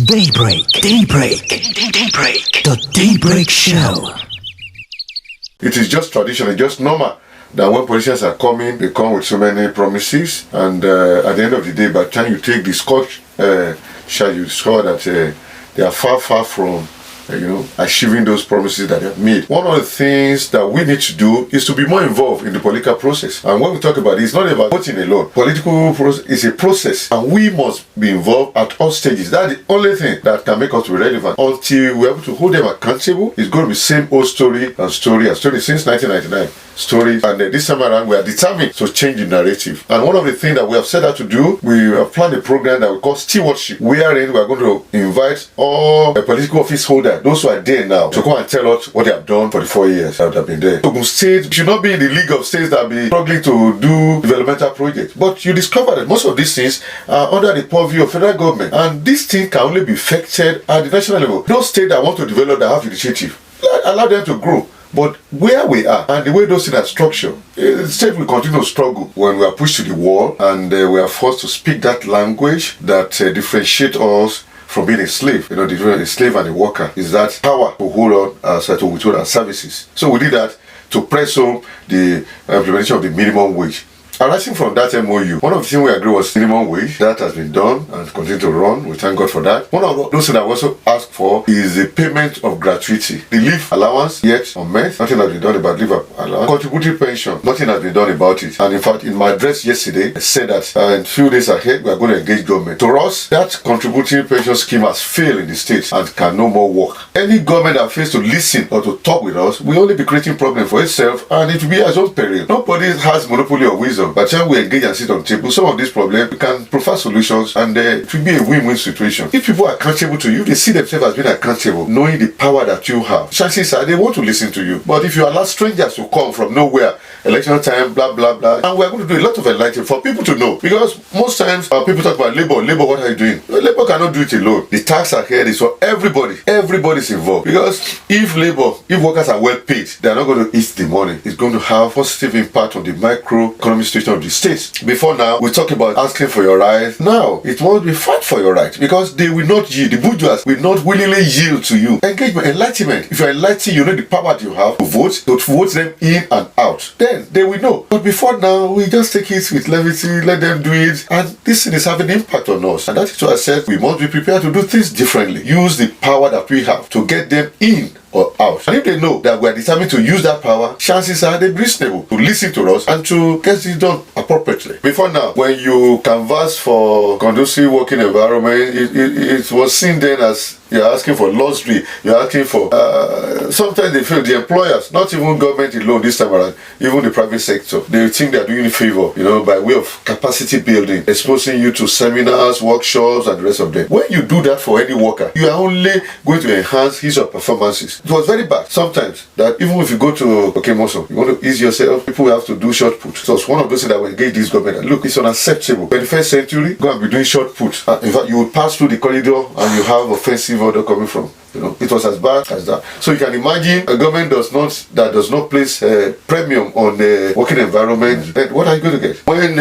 Daybreak. The Daybreak Show. It is just tradition, it's just normal that when politicians are coming, they come with so many promises, and at the end of the day, by the time you take the Scotch shall you discover that they are far from achieving those promises that they have made. One of the things that we need to do is to be more involved in the political process. And when we talk about it, it's not about voting alone. Political process is a process, and we must be involved at all stages. That's the only thing that can make us be relevant. Until we're able to hold them accountable, it's going to be same old story since 1999. And this time around, we are determined to change the narrative. And one of the things that we have set out to do, we have planned a program that we call stewardship, wherein we are going to invite all political office holders, those who are there now, to come and tell us what they have done for the 4 years that have been there. Ogun State should not be in the league of states that have been struggling to do developmental projects. But you discover that most of these things are under the purview of federal government. And this thing can only be effected at the national level. Those states that want to develop, that have initiative, allow them to grow. But where we are and the way those things are structured, the state will continue to struggle when we are pushed to the wall, and we are forced to speak that language that differentiates us from being a slave. The difference between a slave and a worker is that power to hold on, to withhold our services. So we did that to press home the implementation of the minimum wage. Arising from that MOU, one of the things we agreed was minimum wage. That has been done and continue to run. We thank God for that. One of those things I also asked for is the payment of gratuity. The leave allowance, yet unmet. Nothing has been done about leave allowance. Contributory pension, nothing has been done about it. And in fact, in my address yesterday, I said that in a few days ahead, we are going to engage government. To us, that contributory pension scheme has failed in the state and can no more work. Any government that fails to listen or to talk with us will only be creating problems for itself, and it will be its own peril. Nobody has monopoly of wisdom. By the time we engage and sit on the table, some of these problems, we can provide solutions, and it will be a win-win situation. If people are accountable to you, they see themselves as being accountable, knowing the power that you have. Chances are they want to listen to you. But if you allow strangers to come from nowhere, election time, blah, blah, blah, and we're going to do a lot of enlightenment for people to know. Because most times, people talk about labor, what are you doing? Labor cannot do it alone. The tax ahead is for everybody. Everybody's involved. Because if workers are well paid, they're not going to eat the money. It's going to have positive impact on the microeconomic situation of the state. Before now, we talk about asking for your right. Now, it must be fight for your right, because they will not yield. The bourgeois will not willingly yield to you. Engagement, enlightenment. If you're enlightened, you know the power that you have to vote them in and out. Then they will know. But before now, we just take it with levity, let them do it, and this thing is having an impact on us. And that is why I said we must be prepared to do things differently. Use the power that we have to get them in or out. And if they know that we are determined to use that power, chances are they're reasonable to listen to us and to get it done appropriately. Before now, when you canvass for conducive working environment, it was seen then as you're asking for luxury, you're asking for sometimes they feel the employers, not even government alone this time around, even the private sector, they think they're doing you a favor, by way of capacity building, exposing you to seminars, workshops, and the rest of them. When you do that for any worker, you are only going to enhance his or her performances. It was very bad sometimes that even if you go to Moso, you want to ease yourself, people have to do short put. So it's one of those things that will engage this government. And look, it's unacceptable. 21st century, go and be doing short put. In fact, you will pass through the corridor and you have offensive order coming from. It was as bad as that. So you can imagine a government that does not place a premium on the working environment. Then what are you going to get? When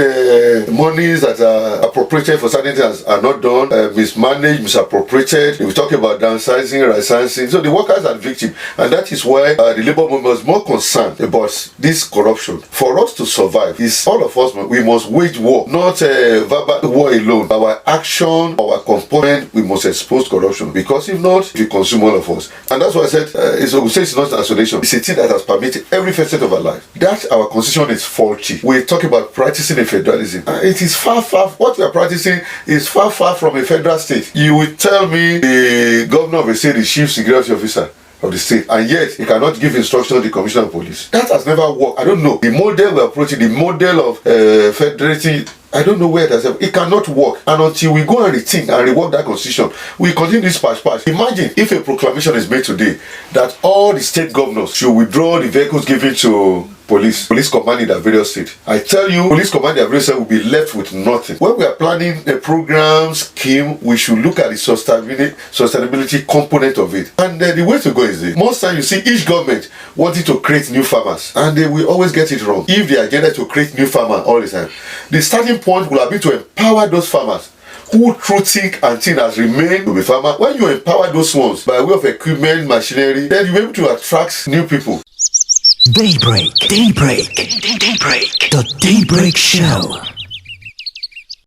monies that are appropriated for certain things are not done, mismanaged, misappropriated, if we talk about downsizing, right-sizing, so the workers are the victim. And that is why the labor movement is more concerned about this corruption. For us to survive, is all of us, we must wage war, not verbal war alone. Our action, our component, we must expose corruption. Because if not, it will consume all of us. And that's why I said it's not isolation. It's a thing that has permitted every facet of our life. That our constitution is faulty. We talk about practicing a federalism. It is far, what we are practicing is far from a federal state. You will tell me the governor of a state, the chief security officer of the state, and yet he cannot give instruction to the commissioner of police. That has never worked. I don't know. The model we're approaching, the model of federating, I don't know where it has. It cannot work. And until we go and rethink and rework that constitution, we continue this patch. Imagine if a proclamation is made today that all the state governors should withdraw the vehicles given to police command in their various states. I tell you, police command in their various states will be left with nothing. When we are planning a program scheme, we should look at the sustainability component of it. And the way to go is this. Most times you see each government wanting to create new farmers, and they will always get it wrong. If the agenda is to create new farmers all the time, the starting point will have been to empower those farmers who through thick and thin has remained to be farmer. When you empower those ones by way of equipment, machinery, then you'll be able to attract new people. Daybreak. The Daybreak Show.